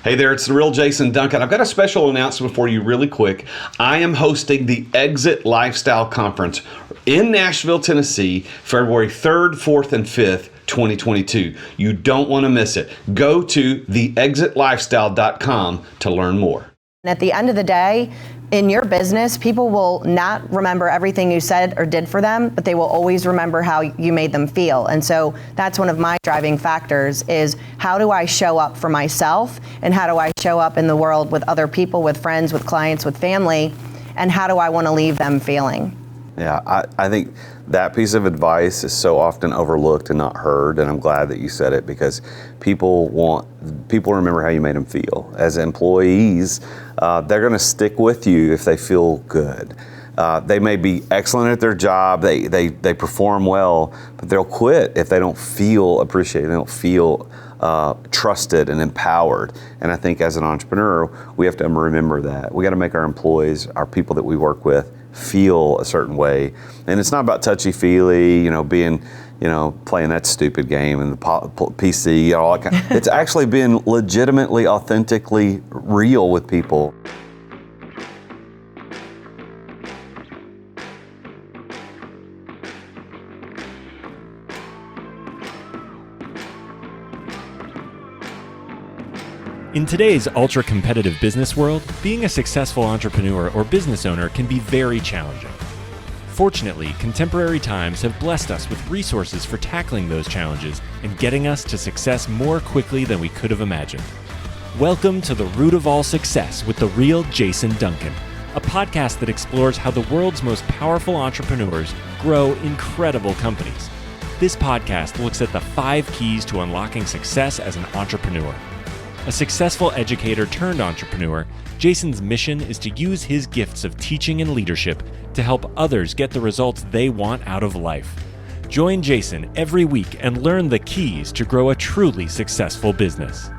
Hey there, it's the real Jason Duncan. I've got a special announcement for you really quick. I am hosting the Exit Lifestyle Conference in Nashville, Tennessee, February 3rd, 4th, and 5th, 2022. You don't want to miss it. Go to theexitlifestyle.com to learn more. At the end of the day, in your business, people will not remember everything you said or did for them, but they will always remember how you made them feel. And so that's one of my driving factors is how do I show up for myself and how do I show up in the world with other people, with friends, with clients, with family, and how do I want to leave them feeling? Yeah, I think that piece of advice is so often overlooked and not heard, and I'm glad that you said it because people remember how you made them feel. As employees, they're going to stick with you if they feel good. They may be excellent at their job, they perform well, but they'll quit if they don't feel appreciated, they don't feel trusted and empowered. And I think as an entrepreneur, we have to remember that. We got to make our employees, our people that we work with, feel a certain way. And it's not about touchy-feely, being, playing that stupid game and the PC, all that kind. It's actually being legitimately, authentically real with people. In today's ultra-competitive business world, being a successful entrepreneur or business owner can be very challenging. Fortunately, contemporary times have blessed us with resources for tackling those challenges and getting us to success more quickly than we could have imagined. Welcome to The Root of All Success with the real Jason Duncan, a podcast that explores how the world's most powerful entrepreneurs grow incredible companies. This podcast looks at the 5 keys to unlocking success as an entrepreneur. A successful educator turned entrepreneur, Jason's mission is to use his gifts of teaching and leadership to help others get the results they want out of life. Join Jason every week and learn the keys to grow a truly successful business.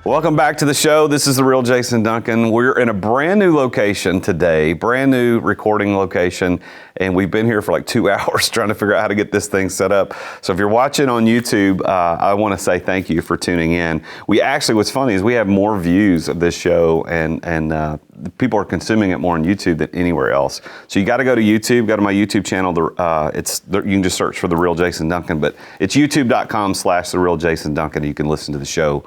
Welcome back to the show. This is the real Jason Duncan. We're in a brand new location today, brand new recording location, and we've been here for like 2 hours trying to figure out how to get this thing set up. So if you're watching on YouTube, I want to say thank you for tuning in. What's funny is we have more views of this show and people are consuming it more on YouTube than anywhere else. So you got to go to YouTube, go to my YouTube channel. You can just search for The Real Jason Duncan, but it's youtube.com/The Real Jason Duncan. You can listen to the show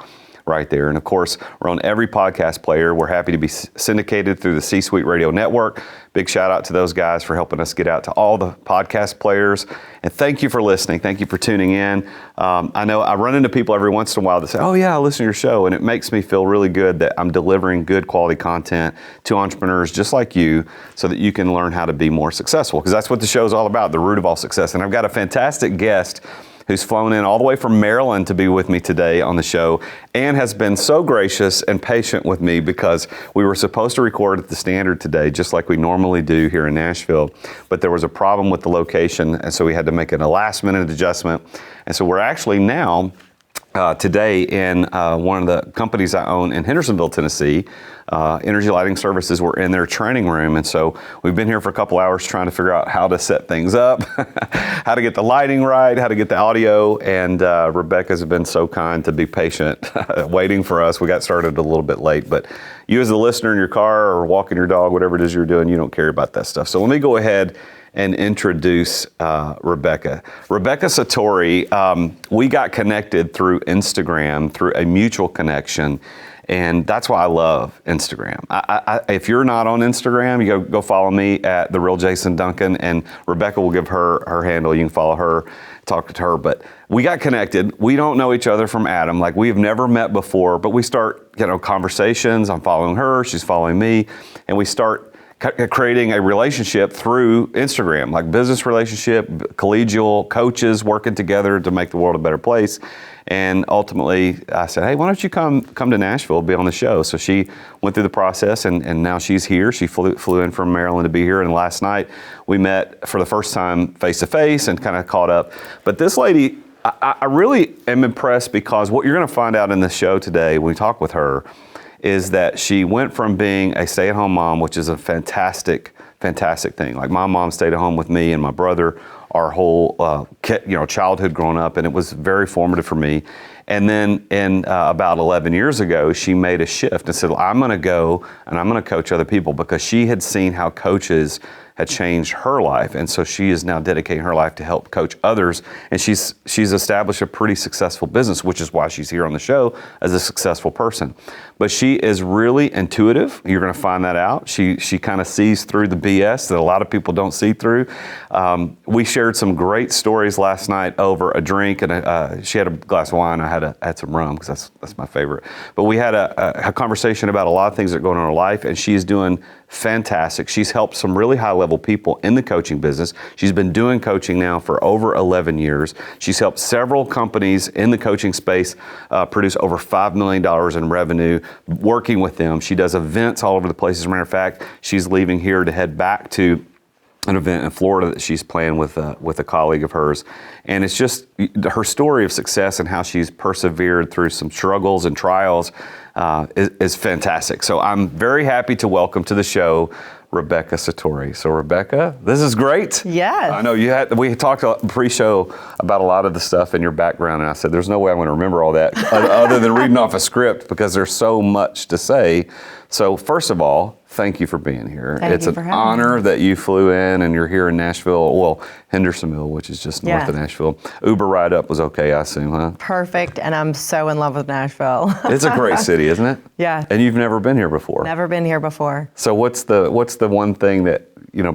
right there. And of course, we're on every podcast player. We're happy to be syndicated through the C-Suite Radio Network. Big shout out to those guys for helping us get out to all the podcast players. And thank you for listening. Thank you for tuning in. I know I run into people every once in a while that say, oh yeah, I listen to your show. And it makes me feel really good that I'm delivering good quality content to entrepreneurs just like you so that you can learn how to be more successful. Because that's what the show is all about, the root of all success. And I've got a fantastic guest who's flown in all the way from Maryland to be with me today on the show and has been so gracious and patient with me because we were supposed to record at the Standard today, just like we normally do here in Nashville, but there was a problem with the location, and so we had to make a last-minute adjustment. And so we're actually now today in one of the companies I own in Hendersonville, Tennessee. Energy Lighting Services, we're in their training room, and so we've been here for a couple hours trying to figure out how to set things up, how to get the lighting right, how to get the audio, and Rebecca's been so kind to be patient waiting for us. We got started a little bit late, but you as a listener in your car or walking your dog, whatever it is you're doing, you don't care about that stuff. So let me go ahead and introduce Rebecca. Rebecca Satori, we got connected through Instagram, through a mutual connection, and that's why I love Instagram. If you're not on Instagram, you go follow me at The Real Jason Duncan, and Rebecca will give her handle. You can follow her, talk to her. But we got connected. We don't know each other from Adam. Like, we've never met before, but we start, conversations. I'm following her, she's following me, and we start creating a relationship through Instagram, like business relationship, collegial coaches working together to make the world a better place. And ultimately, I said, hey, why don't you come to Nashville, be on the show? So she went through the process, and now she's here. She flew in from Maryland to be here. And last night, we met for the first time face-to-face and kind of caught up. But this lady, I really am impressed because what you're going to find out in this show today when we talk with her is that she went from being a stay-at-home mom, which is a fantastic thing. Like, my mom stayed at home with me and my brother our whole childhood growing up, and it was very formative for me. And then about 11 years ago, she made a shift and said, well, I'm going to go and I'm going to coach other people, because she had seen how coaches had changed her life. And so she is now dedicating her life to help coach others. And she's established a pretty successful business, which is why she's here on the show as a successful person. But she is really intuitive. You're going to find that out. She kind of sees through the BS that a lot of people don't see through. We shared some great stories last night over a drink, and she had a glass of wine. I had some rum, because that's my favorite. But we had a conversation about a lot of things that are going on in her life, and she is doing fantastic. She's helped some really high-level people in the coaching business. She's been doing coaching now for over 11 years. She's helped several companies in the coaching space produce over $5 million in revenue, working with them. She does events all over the place. As a matter of fact, she's leaving here to head back to an event in Florida that she's playing with a colleague of hers. And it's just her story of success and how she's persevered through some struggles and trials is fantastic. So I'm very happy to welcome to the show Rebecca Satori. So Rebecca, this is great. Yes. I know we talked pre-show about a lot of the stuff in your background, and I said, there's no way I'm going to remember all that other than reading off a script, because there's so much to say. So first of all, thank you for being here. It's an honor that you flew in and you're here in Nashville. Well, Hendersonville, which is just north of Nashville. Uber ride up was okay, I assume, huh? Perfect, and I'm so in love with Nashville. It's a great city, isn't it? Yeah. And you've never been here before. Never been here before. So what's the one thing that,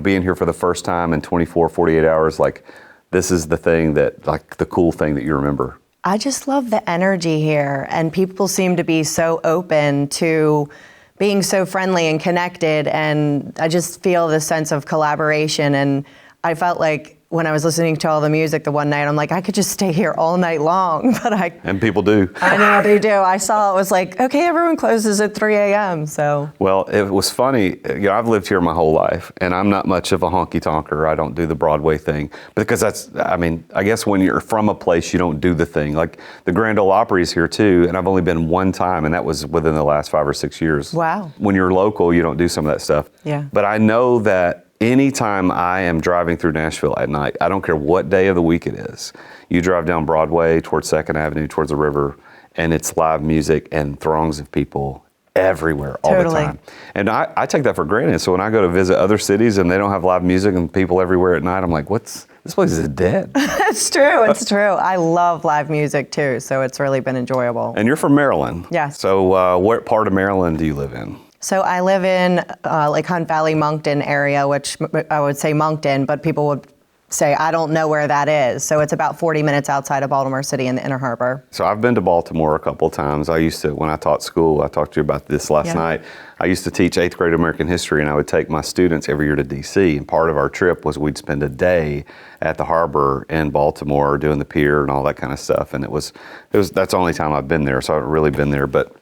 being here for the first time in 24, 48 hours, like this is the thing that, like the cool thing that you remember? I just love the energy here, and people seem to be so open to being so friendly and connected, and I just feel this sense of collaboration. And I felt like when I was listening to all the music the one night, I'm like, I could just stay here all night long, And people do. I know they do. I saw it was like, okay, everyone closes at 3 a.m. So. Well, it was funny. I've lived here my whole life, and I'm not much of a honky tonker. I don't do the Broadway thing, because I guess when you're from a place, you don't do the thing. Like the Grand Ole Opry is here too, and I've only been one time, and that was within the last 5 or 6 years. Wow. When you're local, you don't do some of that stuff. Yeah. But I know that anytime I am driving through Nashville at night, I don't care what day of the week it is, you drive down Broadway towards 2nd Avenue, towards the river, and it's live music and throngs of people everywhere all the time. And I take that for granted. So when I go to visit other cities and they don't have live music and people everywhere at night, I'm like, this place is dead. It's true. It's true. I love live music too, so it's really been enjoyable. And you're from Maryland. Yes. So what part of Maryland do you live in? So I live in like Hunt Valley, Moncton area, which I would say Moncton, but people would say, I don't know where that is. So it's about 40 minutes outside of Baltimore City in the Inner Harbor. So I've been to Baltimore a couple of times. I used to, when I taught school, I talked to you about this last night. I used to teach 8th grade American history, and I would take my students every year to DC. And part of our trip was we'd spend a day at the harbor in Baltimore doing the pier and all that kind of stuff. And it was that's the only time I've been there. So I've really been there. But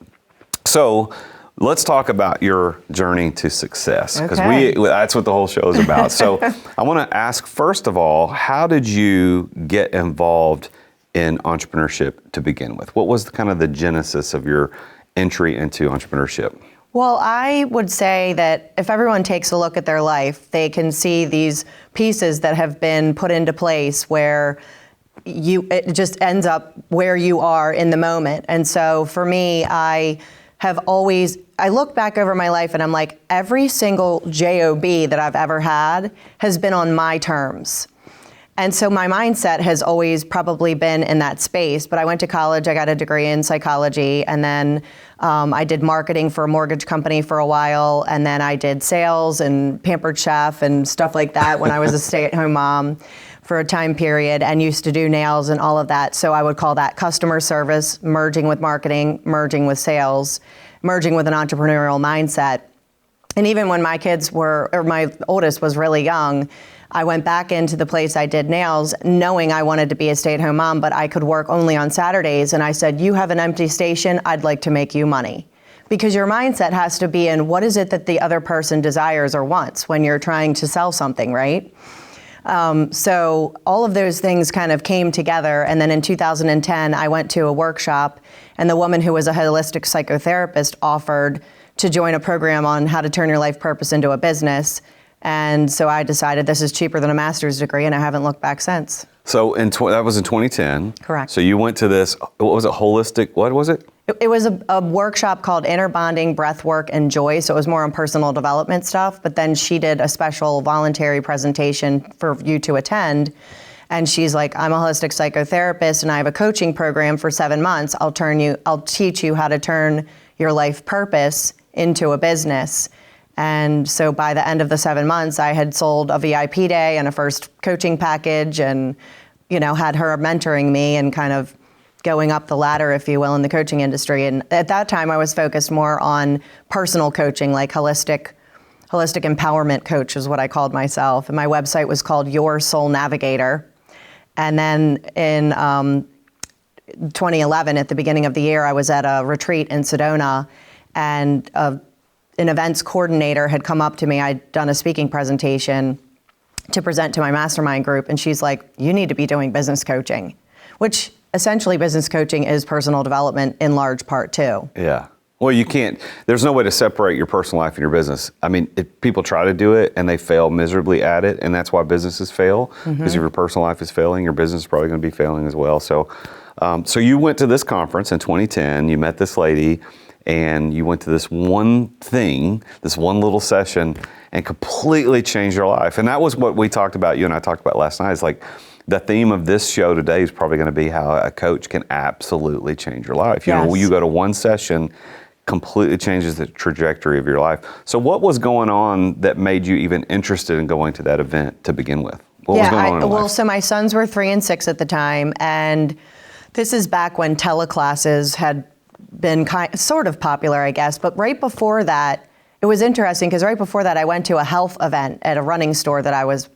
so let's talk about your journey to success, because that's what the whole show is about. So I want to ask, first of all, how did you get involved in entrepreneurship to begin with? What was kind of the genesis of your entry into entrepreneurship? Well, I would say that if everyone takes a look at their life, they can see these pieces that have been put into place where it just ends up where you are in the moment. And so for me, I look back over my life and I'm like, every single job that I've ever had has been on my terms. And so my mindset has always probably been in that space. But I went to college, I got a degree in psychology, and then I did marketing for a mortgage company for a while, and then I did sales and Pampered Chef and stuff like that when I was a stay-at-home mom for a time period, and used to do nails and all of that. So I would call that customer service, merging with marketing, merging with sales, merging with an entrepreneurial mindset. And even when my oldest was really young, I went back into the place I did nails knowing I wanted to be a stay-at-home mom, but I could work only on Saturdays. And I said, you have an empty station, I'd like to make you money. Because your mindset has to be in what is it that the other person desires or wants when you're trying to sell something, right? So all of those things kind of came together. And then in 2010, I went to a workshop, and the woman who was a holistic psychotherapist offered to join a program on how to turn your life purpose into a business. And so I decided this is cheaper than a master's degree, and I haven't looked back since. So that was in 2010. Correct. So you went to this, what was it, holistic, what was it? It was a workshop called Inner Bonding, Breath Work, and Joy. So it was more on personal development stuff. But then she did a special voluntary presentation for you to attend. And she's like, I'm a holistic psychotherapist and I have a coaching program for 7 months. I'll teach you how to turn your life purpose into a business. And so by the end of the 7 months, I had sold a VIP day and a first coaching package and, had her mentoring me and kind of going up the ladder, if you will, in the coaching industry. And at that time, I was focused more on personal coaching, like holistic empowerment coach is what I called myself. And my website was called Your Soul Navigator. And then in 2011, at the beginning of the year, I was at a retreat in Sedona, and an events coordinator had come up to me. I'd done a speaking presentation to present to my mastermind group, and she's like, you need to be doing business coaching, which essentially business coaching is personal development in large part too. Yeah. Well, you can't, there's no way to separate your personal life and your business. I mean, people try to do it and they fail miserably at it, and that's why businesses fail, because if your personal life is failing, your business is probably going to be failing as well. So you went to this conference in 2010, you met this lady, and you went to this one thing, this one little session, and completely changed your life. And that was what we talked about, you and I talked about last night. It's like, the theme of this show today is probably going to be how a coach can absolutely change your life. Yes. You go to one session, completely changes the trajectory of your life. So what was going on that made you even interested in going to that event to begin with? What was going on in your life? So my sons were 3 and 6 at the time, and this is back when teleclasses had been sort of popular, I guess. But right before that, it was interesting because right before that, I went to a health event at a running store that I was,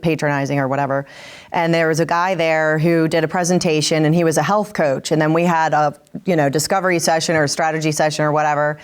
patronizing or whatever. And there was a guy there who did a presentation, and he was a health coach. And then we had a, discovery session or strategy session or whatever.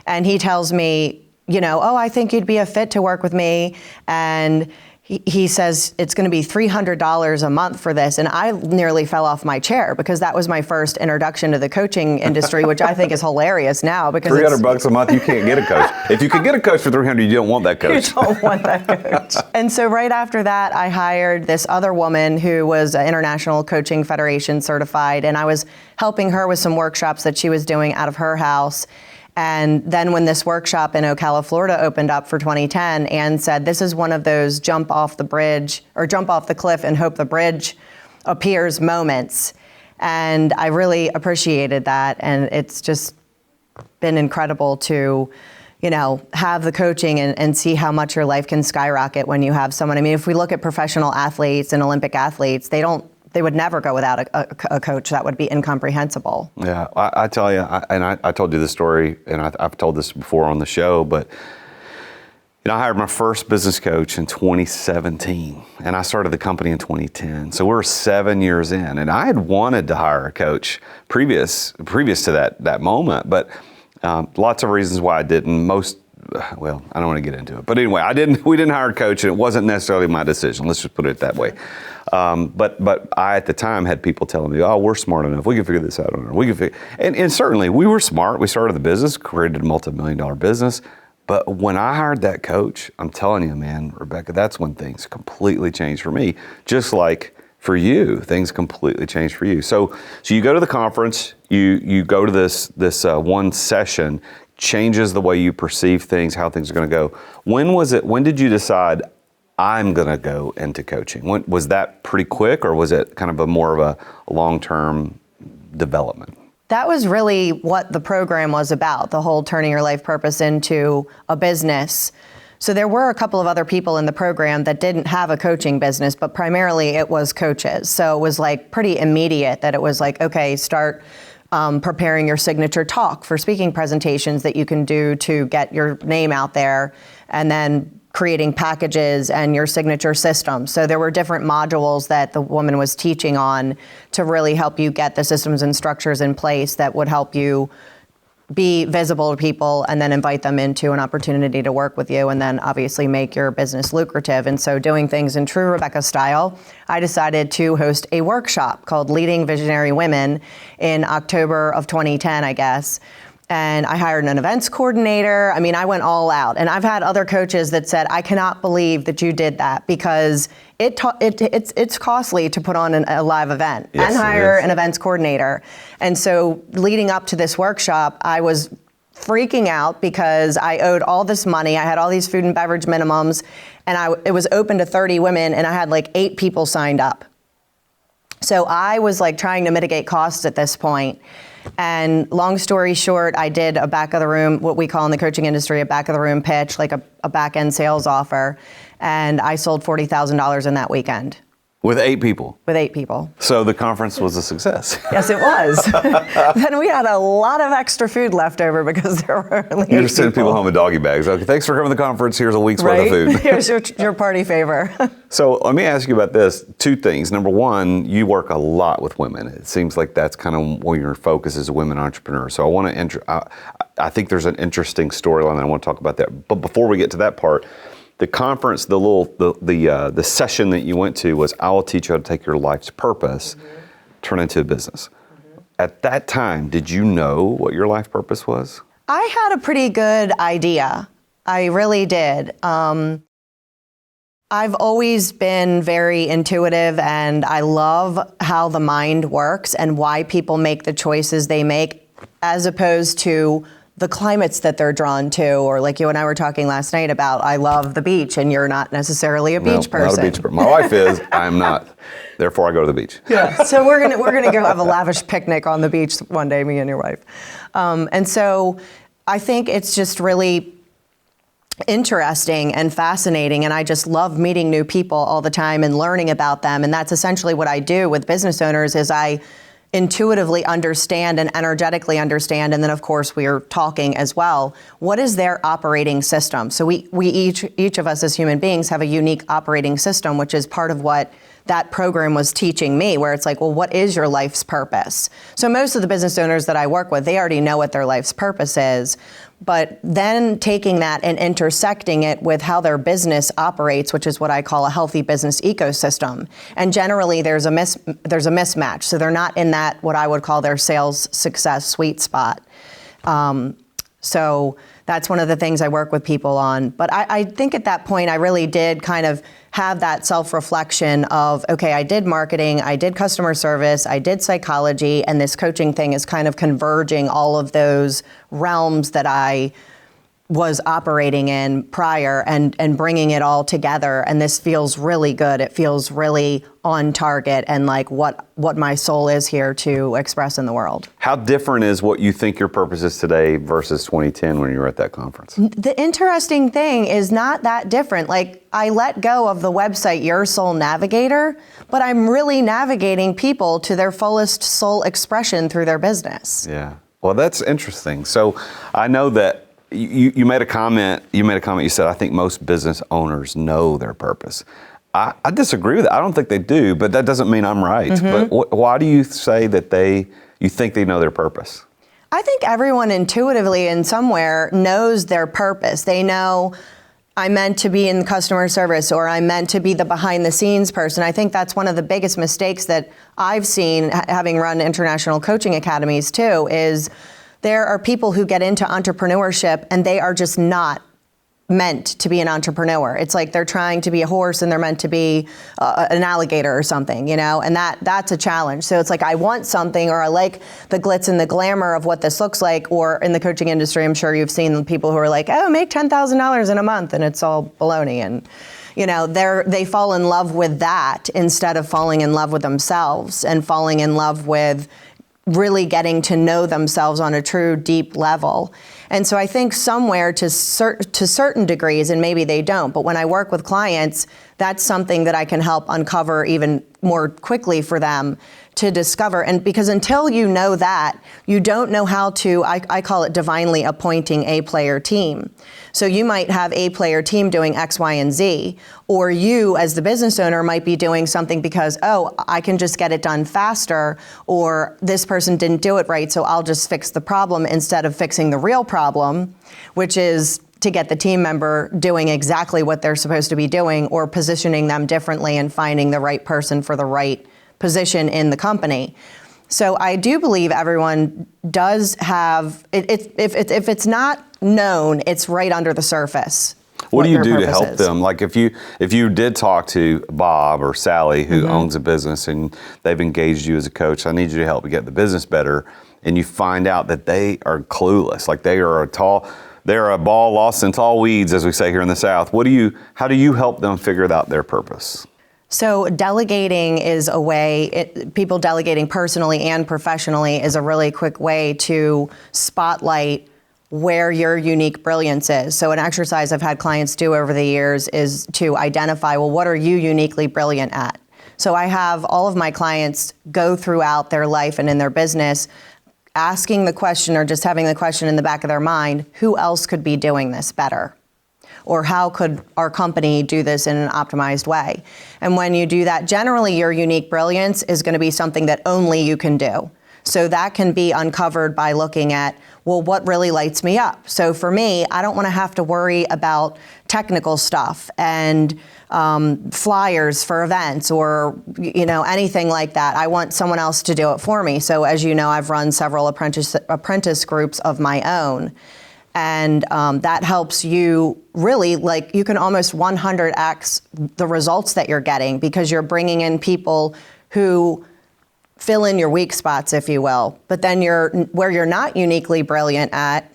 And he tells me, I think you'd be a fit to work with me. And he says it's going to be $300 a month for this. And I nearly fell off my chair because that was my first introduction to the coaching industry, which I think is hilarious now because $300 a month, you can't get a coach. If you could get a coach for $300, you don't want that coach. You don't want that coach. And so right after that, I hired this other woman who was an International Coaching Federation certified, and I was helping her with some workshops that she was doing out of her house. And then when this workshop in Ocala, Florida opened up for 2010, Ann said, this is one of those jump off the cliff and hope the bridge appears moments. And I really appreciated that. And it's just been incredible to, have the coaching and see how much your life can skyrocket when you have someone. I mean, if we look at professional athletes and Olympic athletes, they would never go without a coach. That would be incomprehensible. Yeah, I tell you, I told you this story, and I've told this before on the show, but I hired my first business coach in 2017, and I started the company in 2010. So we're 7 years in, and I had wanted to hire a coach previous to that moment, but lots of reasons why I didn't. I don't want to get into it, but anyway, we didn't hire a coach, and it wasn't necessarily my decision. Let's just put it that way. But I, at the time, had people telling me, oh, we're smart enough. We can figure this out on our own. And certainly, we were smart. We started the business, created a multi-million-dollar business. But when I hired that coach, I'm telling you, man, Rebecca, that's when things completely changed for me. Just like for you, things completely changed for you. So you go to the conference, you go to this one session, changes the way you perceive things, how things are going to go. When did you decide, I'm going to go into coaching? Was that pretty quick, or was it kind of more of a long-term development? That was really what the program was about, the whole turning your life purpose into a business. So there were a couple of other people in the program that didn't have a coaching business, but primarily it was coaches. So it was like pretty immediate that it was like, okay, start preparing your signature talk for speaking presentations that you can do to get your name out there, and then creating packages and your signature system. So there were different modules that the woman was teaching on to really help you get the systems and structures in place that would help you be visible to people and then invite them into an opportunity to work with you, and then obviously make your business lucrative. And so, doing things in true Rebecca style, I decided to host a workshop called Leading Visionary Women in October of 2010, I guess. and I hired an events coordinator. I mean, I went all out. And I've had other coaches that said, I cannot believe that you did that, because it's costly to put on a live event and hire an events coordinator. And so leading up to this workshop, I was freaking out because I owed all this money. I had all these food and beverage minimums, and it was open to 30 women, and I had like 8 people signed up. So I was like trying to mitigate costs at this point. And long story short, I did a back of the room, what we call in the coaching industry, a back of the room pitch, like a back end sales offer. And I sold $40,000 in that weekend. With 8 people? With 8 people. So the conference was a success. Yes, it was. Then we had a lot of extra food left over because there were only 8 You're sending people home with doggy bags. Okay, thanks for coming to the conference. Here's a week's worth of food. Here's your party favor. So let me ask you about this. 2 things. Number one, you work a lot with women. It seems like that's kind of where your focus is, a women entrepreneur. So I want to I think there's an interesting storyline that I want to talk about that. But before we get to that part, the conference, the session that you went to was, I will teach you how to take your life's purpose, turn into a business. At that time, did you know what your life purpose was? I had a pretty good idea. I really did. I've always been very intuitive, and I love how the mind works and why people make the choices they make, as opposed to the climates that they're drawn to, or like you and I were talking last night about, I love the beach, and you're not necessarily a beach person. Not a beach person. My wife is. I'm not. Therefore, I go to the beach. Yeah. So we're gonna go have a lavish picnic on the beach one day, me and your wife. And so I think it's just really interesting and fascinating, and I just love meeting new people all the time and learning about them. And that's essentially what I do with business owners, is I intuitively understand and energetically understand, and then of course we are talking as well, what is their operating system? So we each of us as human beings have a unique operating system, which is part of what that program was teaching me, where it's like, well, what is your life's purpose? So most of the business owners that I work with, they already know what their life's purpose is, but then taking that and intersecting it with how their business operates, which is what I call a healthy business ecosystem. And generally there's a mismatch. So they're not in that, what I would call their sales success sweet spot. So that's one of the things I work with people on. But I think at that point, I really did kind of have that self-reflection of, okay, I did marketing, I did customer service, I did psychology, and this coaching thing is kind of converging all of those realms that I was operating in prior and bringing it all together. And this feels really good. It feels really on target and like what my soul is here to express in the world. How different is what you think your purpose is today versus 2010 when you were at that conference? The interesting thing is not that different. Like, I let go of the website Your Soul Navigator, but I'm really navigating people to their fullest soul expression through their business. Yeah. Well, that's interesting. So I know that you made a comment. You said, I think most business owners know their purpose. I disagree with that. I don't think they do, but that doesn't mean I'm right. But why do you say that you think they know their purpose? I think everyone intuitively and somewhere knows their purpose. They know, I'm meant to be in customer service, or I'm meant to be the behind the scenes person. I think that's one of the biggest mistakes that I've seen, having run international coaching academies too, is there are people who get into entrepreneurship and they are just not meant to be an entrepreneur. It's like they're trying to be a horse and they're meant to be an alligator or something, you know, and that's a challenge. So it's like, I want something, or I like the glitz and the glamour of what this looks like. Or in the coaching industry, I'm sure you've seen people who are like, oh, make $10,000 in a month, and it's all baloney. And you know, they fall in love with that instead of falling in love with themselves and falling in love with really getting to know themselves on a true deep level. And so I think somewhere to certain degrees, and maybe they don't, but when I work with clients, that's something that I can help uncover even more quickly for them to discover. And because until you know that, you don't know how to, I call it divinely appointing a player team. So you might have a player team doing X, Y, and Z, or you as the business owner might be doing something because, oh, I can just get it done faster, or this person didn't do it right, so I'll just fix the problem instead of fixing the real problem, which is to get the team member doing exactly what they're supposed to be doing, or positioning them differently and finding the right person for the right position in the company. So I do believe everyone does have, if it's not known, it's right under the surface. What do you do to purpose help is. them? Like if you did talk to Bob or Sally, who owns a business, and they've engaged you as a coach, I need you to help me get the business better, and you find out that they are clueless, like they're a ball lost in tall weeds, as we say here in the South. How do you help them figure out their purpose? So delegating is a way, people delegating personally and professionally is a really quick way to spotlight where your unique brilliance is. So an exercise I've had clients do over the years is to identify, well, what are you uniquely brilliant at? So I have all of my clients go throughout their life and in their business asking the question, or just having the question in the back of their mind, who else could be doing this better? Or how could our company do this in an optimized way? And when you do that, generally your unique brilliance is going to be something that only you can do. So that can be uncovered by looking at, well, what really lights me up? So for me, I don't want to have to worry about technical stuff and flyers for events or anything like that. I want someone else to do it for me. So as you know, I've run several apprentice groups of my own. And that helps you really, like, you can almost 100x the results that you're getting because you're bringing in people who fill in your weak spots, if you will. But then where you're not uniquely brilliant at,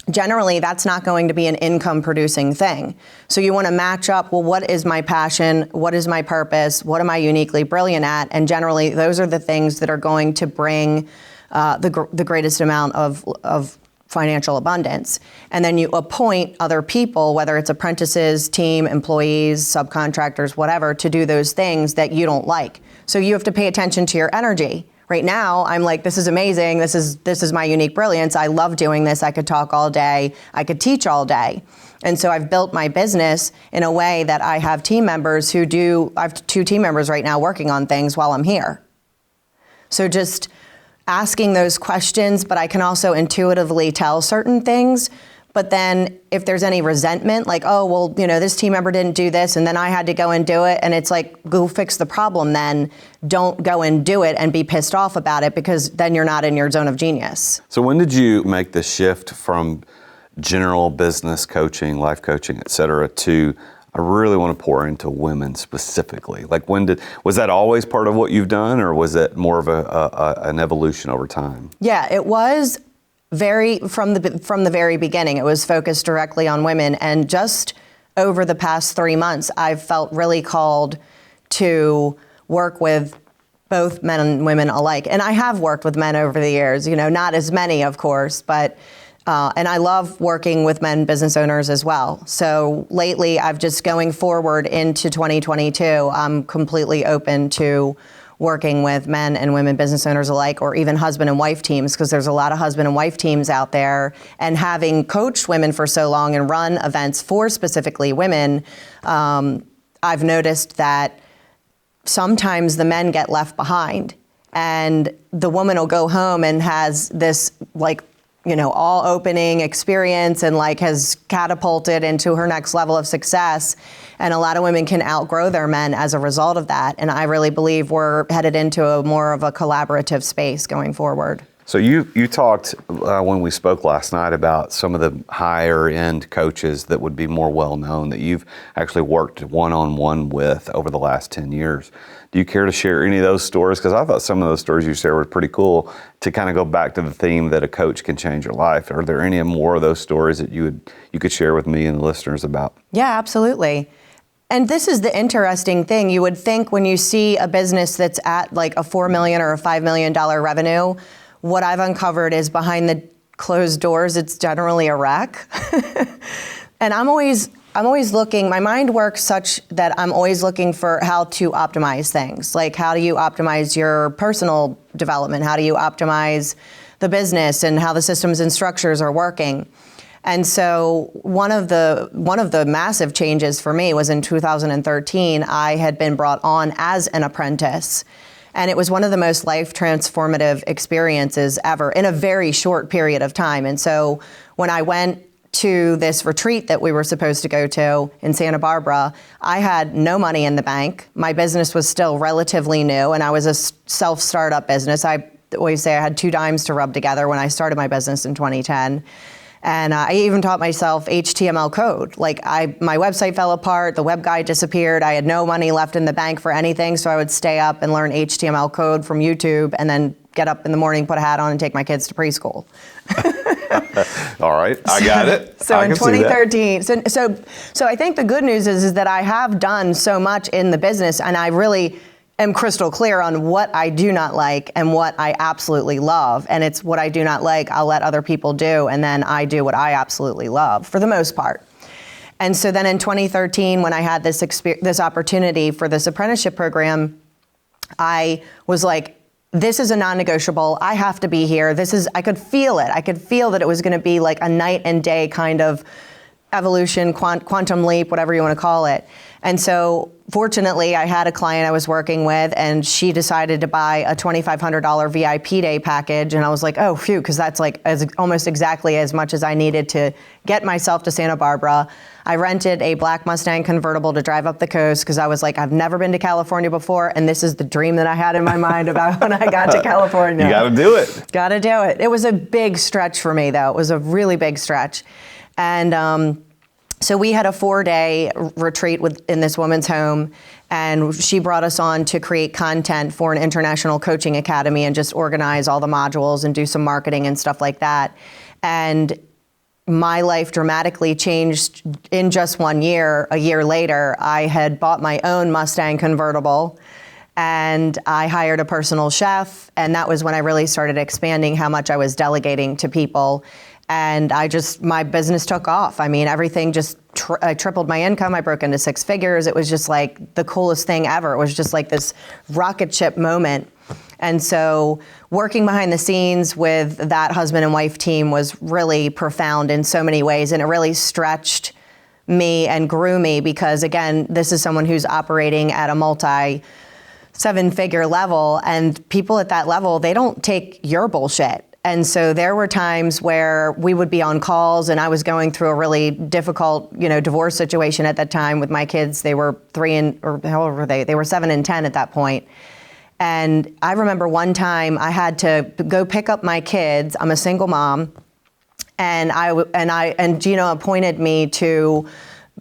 generally that's not going to be an income producing thing. So you want to match up, well, what is my passion? What is my purpose? What am I uniquely brilliant at? And generally those are the things that are going to bring the greatest amount of financial abundance. And then you appoint other people, whether it's apprentices, team, employees, subcontractors, whatever, to do those things that you don't like. So you have to pay attention to your energy. Right now, I'm like, this is amazing. This is my unique brilliance. I love doing this. I could talk all day. I could teach all day. And so I've built my business in a way that I have team members I have 2 team members right now working on things while I'm here. So just asking those questions, but I can also intuitively tell certain things. But then if there's any resentment, like, oh, well, this team member didn't do this and then I had to go and do it. And it's like, go fix the problem then. Don't go and do it and be pissed off about it because then you're not in your zone of genius. So when did you make the shift from general business coaching, life coaching, et cetera, to I really want to pour into women specifically? Like was that always part of what you've done, or was it more of an evolution over time? Yeah, it was from the very beginning. It was focused directly on women, and just over the past 3 months, I've felt really called to work with both men and women alike. And I have worked with men over the years, not as many, of course, but and I love working with men business owners as well. So lately, I've just going forward into 2022, I'm completely open to working with men and women business owners alike, or even husband and wife teams, because there's a lot of husband and wife teams out there. And having coached women for so long and run events for specifically women, I've noticed that sometimes the men get left behind, and the woman will go home and has this all opening experience and has catapulted into her next level of success. And a lot of women can outgrow their men as a result of that. And I really believe we're headed into more of a collaborative space going forward. So you talked when we spoke last night about some of the higher end coaches that would be more well known that you've actually worked one-on-one with over the last 10 years. Do you care to share any of those stories? Because I thought some of those stories you shared were pretty cool to kind of go back to the theme that a coach can change your life. Are there any more of those stories that you could share with me and the listeners about? Yeah, absolutely. And this is the interesting thing. You would think when you see a business that's at like a $4 million or a $5 million revenue, what I've uncovered is behind the closed doors, it's generally a wreck. And I'm always looking, my mind works such that I'm always looking for how to optimize things. Like, how do you optimize your personal development? How do you optimize the business and how the systems and structures are working? And so one of the massive changes for me was in 2013, I had been brought on as an apprentice. And it was one of the most life transformative experiences ever in a very short period of time. And so when I went to this retreat that we were supposed to go to in Santa Barbara, I had no money in the bank. My business was still relatively new, and I was a self-startup business. I always say I had 2 dimes to rub together when I started my business in 2010. And I even taught myself HTML code. Like my website fell apart, the web guide disappeared, I had no money left in the bank for anything, so I would stay up and learn HTML code from YouTube and then get up in the morning, put a hat on, and take my kids to preschool. All right, I got it. So in 2013, so I think the good news is that I have done so much in the business, and I really am crystal clear on what I do not like and what I absolutely love. And it's what I do not like, I'll let other people do, and then I do what I absolutely love, for the most part. And so then in 2013, when I had this opportunity for this apprenticeship program, I was like, this is a non-negotiable. I have to be here. I could feel it. I could feel that it was going to be like a night and day kind of evolution, quantum leap, whatever you want to call it. And so fortunately, I had a client I was working with, and she decided to buy a $2,500 VIP day package. And I was like, oh, phew, because that's like almost exactly as much as I needed to get myself to Santa Barbara. I rented a black Mustang convertible to drive up the coast because I was like, I've never been to California before, and this is the dream that I had in my mind about when I got to California. You got to do it. Got to do it. It was a big stretch for me, though. It was a really big stretch. And so we had a 4-day retreat in this woman's home, and she brought us on to create content for an international coaching academy and just organize all the modules and do some marketing and stuff like that. And my life dramatically changed in just 1 year. A year later, I had bought my own Mustang convertible, and I hired a personal chef, and that was when I really started expanding how much I was delegating to people. And my business took off. I mean, everything just, I tripled my income. I broke into 6 figures. It was just like the coolest thing ever. It was just like this rocket ship moment. And so working behind the scenes with that husband and wife team was really profound in so many ways. And it really stretched me and grew me because, again, this is someone who's operating at a multi-7-figure level. And people at that level, they don't take your bullshit. And so there were times where we would be on calls, and I was going through a really difficult, divorce situation at that time with my kids. They were 3 or however were they were 7 and 10 at that point. And I remember one time I had to go pick up my kids. I'm a single mom, and Gina appointed me to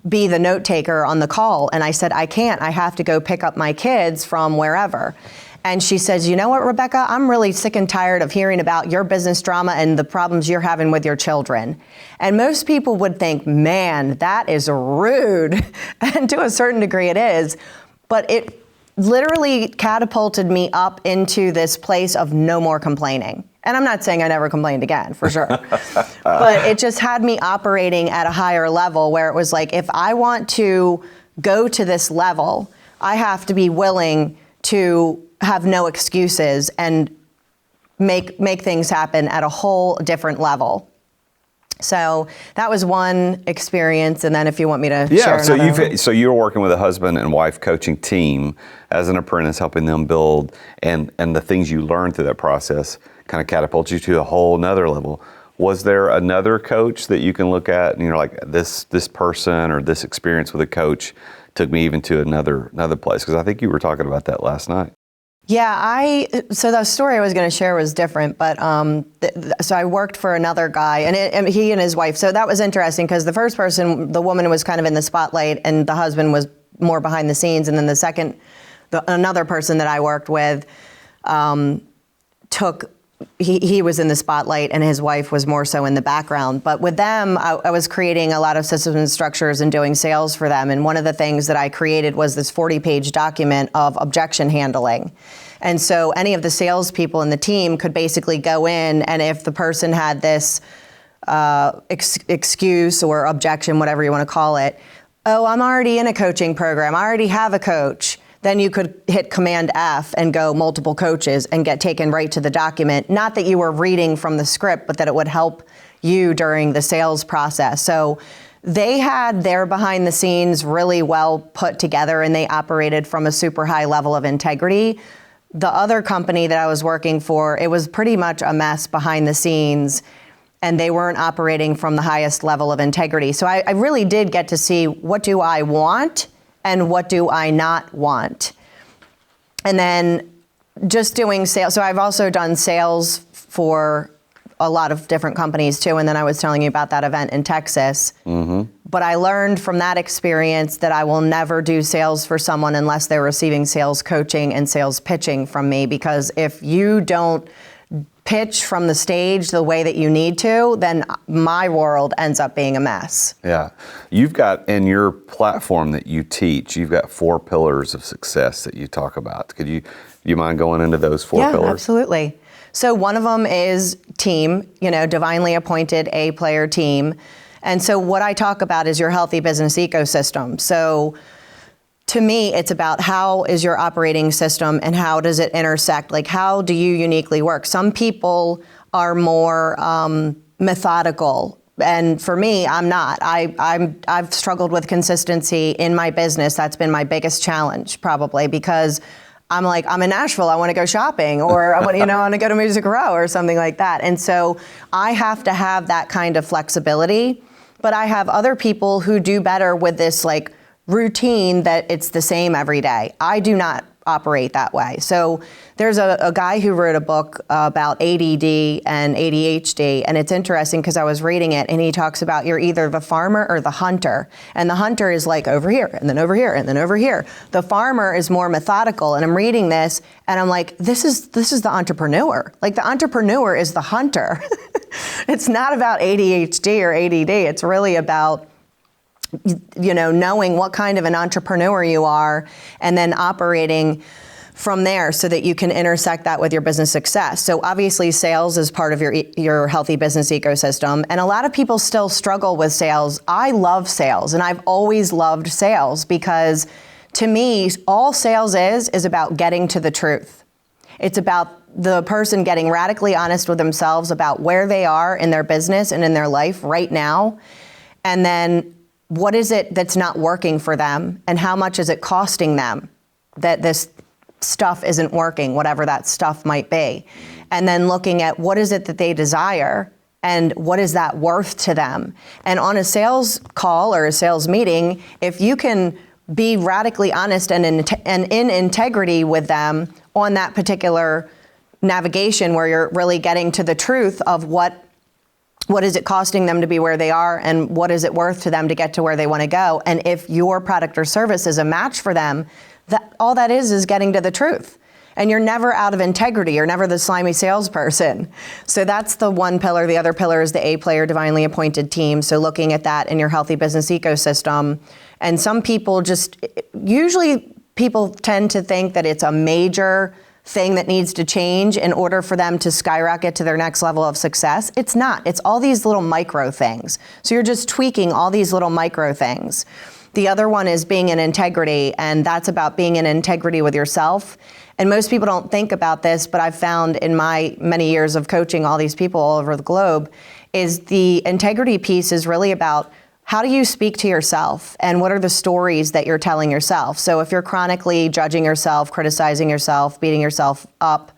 be the note taker on the call. And I said, I can't. I have to go pick up my kids from wherever. And she says, you know what, Rebecca, I'm really sick and tired of hearing about your business drama and the problems you're having with your children. And most people would think, man, that is rude. And to a certain degree it is. But it literally catapulted me up into this place of no more complaining. And I'm not saying I never complained again, for sure. But it just had me operating at a higher level where it was like, if I want to go to this level, I have to be willing to have no excuses and make things happen at a whole different level. So that was one experience, and then if you want me to share another. So you're working with a husband and wife coaching team as an apprentice, helping them build, and the things you learned through that process kind of catapult you to a whole nother level. Was there another coach that you can look at and you're like, this person or this experience with a coach took me even to another place? Because I think you were talking about that last night. Yeah, so the story I was going to share was different, but so I worked for another guy, and he and his wife. So that was interesting because the first person, the woman, was kind of in the spotlight, and the husband was more behind the scenes. And then the second, another person that I worked with, he was in the spotlight, and his wife was more so in the background. But with them, I was creating a lot of systems and structures and doing sales for them. And one of the things that I created was this 40-page document of objection handling. And so any of the salespeople in the team could basically go in, and if the person had this excuse or objection, whatever you want to call it, oh, I'm already in a coaching program, I already have a coach, then you could hit Command F and go multiple coaches and get taken right to the document. Not that you were reading from the script, but that it would help you during the sales process. So they had their behind the scenes really well put together, and they operated from a super high level of integrity. The other company that I was working for, it was pretty much a mess behind the scenes. and they weren't operating from the highest level of integrity. So I really did get to see, what do I want and what do I not want? And then just doing sales. So I've also done sales for a lot of different companies too. And then I was telling you about that event in Texas. But I learned from that experience that I will never do sales for someone unless they're receiving sales coaching and sales pitching from me. Because if you don't pitch from the stage the way that you need to, then my world ends up being a mess. Yeah. You've got, in your platform that you teach, you've got 4 pillars of success that you talk about. Could you mind going into those 4 pillars? Yeah, absolutely. So one of them is team, divinely appointed A-player team. And so what I talk about is your healthy business ecosystem. So to me, it's about how is your operating system and how does it intersect? Like, how do you uniquely work? Some people are more methodical. And for me, I'm not. I've struggled with consistency in my business. That's been my biggest challenge, probably, because I'm like, I'm in Nashville, I want to go shopping, or I want to go to Music Row or something like that. And so I have to have that kind of flexibility. But I have other people who do better with this like routine that it's the same every day. I do not operate that way. So there's a guy who wrote a book about ADD and ADHD, and it's interesting because I was reading it, and he talks about you're either the farmer or the hunter. And the hunter is like over here, and then over here, and then over here. The farmer is more methodical, and I'm reading this, and I'm like, this is the entrepreneur. Like, the entrepreneur is the hunter. It's not about ADHD or ADD. It's really about knowing what kind of an entrepreneur you are and then operating from there so that you can intersect that with your business success. So obviously sales is part of your healthy business ecosystem. And a lot of people still struggle with sales. I love sales, and I've always loved sales because to me, all sales is about getting to the truth. It's about the person getting radically honest with themselves about where they are in their business and in their life right now. And then what is it that's not working for them, and how much is it costing them that this stuff isn't working, whatever that stuff might be. And then looking at what is it that they desire and what is that worth to them. And on a sales call or a sales meeting, if you can be radically honest and in integrity with them on that particular navigation where you're really getting to the truth of what is it costing them to be where they are, and what is it worth to them to get to where they want to go. And if your product or service is a match for them, all that is getting to the truth. And you're never out of integrity. You're never the slimy salesperson. So that's the one pillar. The other pillar is the A-player divinely appointed team. So looking at that in your healthy business ecosystem. And some people usually people tend to think that it's a major thing that needs to change in order for them to skyrocket to their next level of success. It's not. It's all these little micro things. So you're just tweaking all these little micro things. The other one is being in integrity, and that's about being in integrity with yourself. And most people don't think about this, but I've found in my many years of coaching all these people all over the globe, is the integrity piece is really about how do you speak to yourself, and what are the stories that you're telling yourself? So if you're chronically judging yourself, criticizing yourself, beating yourself up,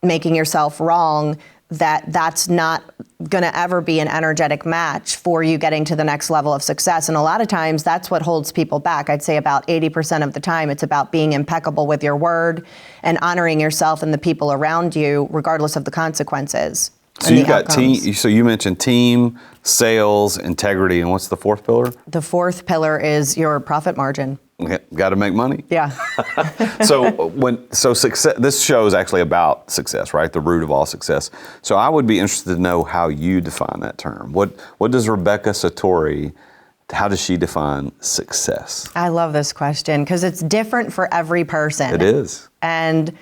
making yourself wrong, that's not going to ever be an energetic match for you getting to the next level of success. And a lot of times that's what holds people back. I'd say about 80% of the time it's about being impeccable with your word and honoring yourself and the people around you, regardless of the consequences. So you got team. So you mentioned team, sales, integrity, and what's the 4th pillar? The 4th pillar is your profit margin. Okay, got to make money. Yeah. So success. This show is actually about success, right? The root of all success. So I would be interested to know how you define that term. What does Rebecca Satori? How does she define success? I love this question because it's different for every person. It is. And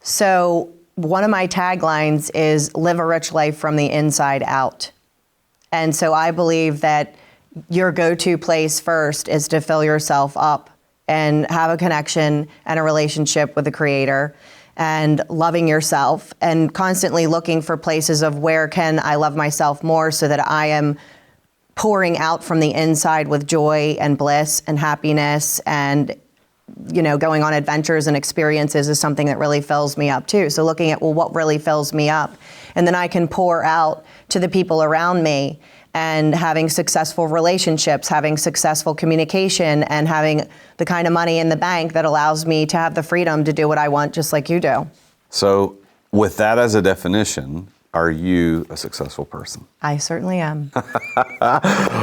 so one of my taglines is live a rich life from the inside out. And so I believe that your go-to place first is to fill yourself up and have a connection and a relationship with the Creator and loving yourself and constantly looking for places of where can I love myself more so that I am pouring out from the inside with joy and bliss and happiness and going on adventures and experiences is something that really fills me up too. So looking at, well, what really fills me up? And then I can pour out to the people around me, and having successful relationships, having successful communication, and having the kind of money in the bank that allows me to have the freedom to do what I want, just like you do. So with that as a definition, are you a successful person? I certainly am.